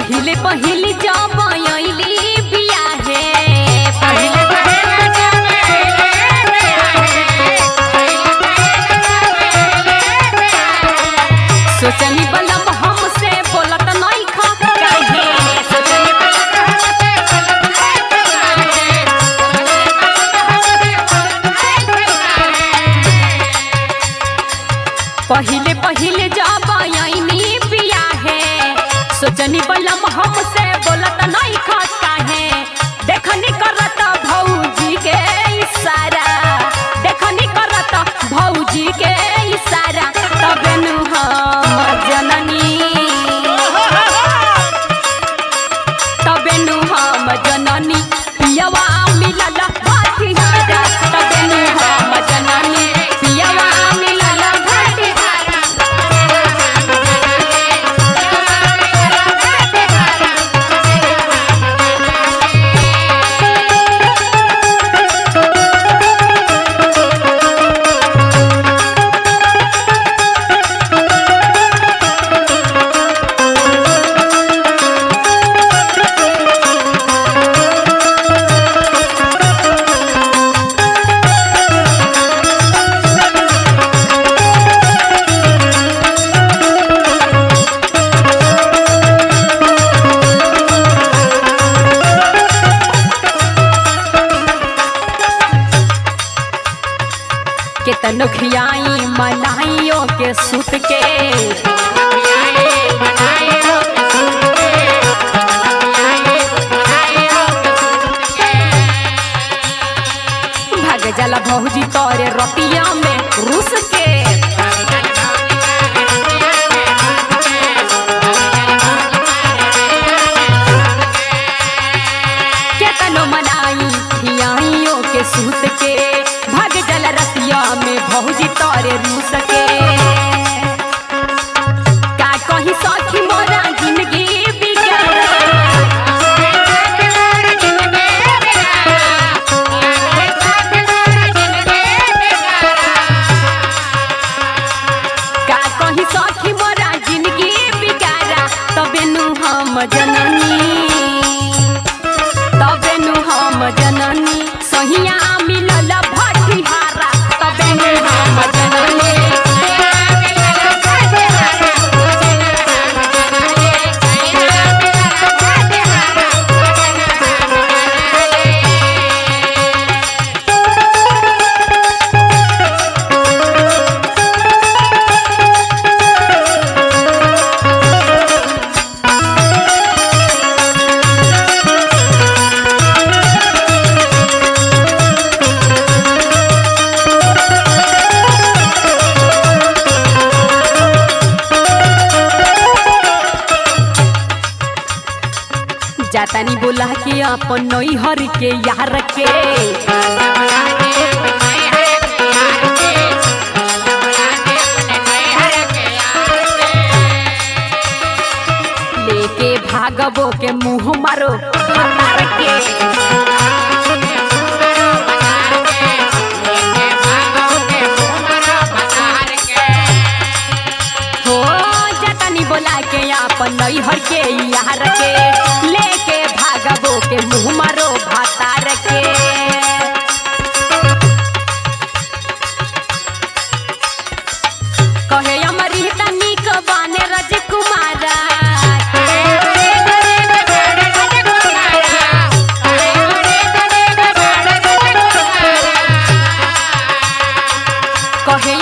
पहिले पहिले जब आइली बियाहे पहिले सोचनी बलम हमसे बोलत नहीं खा काहे सोचनी पहिले पहिले जब आइनी बियाहे सोचनी बलम हमसे बोलत नहीं खा काहे देखनी करत भौजी के इशारा देखनी करत भौजी के इशारा तबे नु हम जननी तबे नु हम जननी पियवा मिलल भातिहारा तबे नु हम जननी पियवा मिलल भातिहारा केतनो खियाई मनाइयों के सुत के भाग जाला भौजी तोरे रतिया में रुस के केतनो मनाई खियाइयों के सुत के भाग जल रतिया में भौजी तोरे रूस के का कही सखी मोरा जिंदगी बिगाड़ा का कही सखी मोरा जिंदगी बिगाड़ा तबे नु हम जननी तबे नु हम जननी सहिया मिलल भातिहारा तबे नु हम जननी जातानी बोला के अपन नैहर के यार के लेके भागबो के मुंह मारो भतार के हो जातानी बोला के अपन नैहर के यार के लेके भागबो के मुंह मारो भतार के कहे अमृता निक बाने राजकुमारा कहे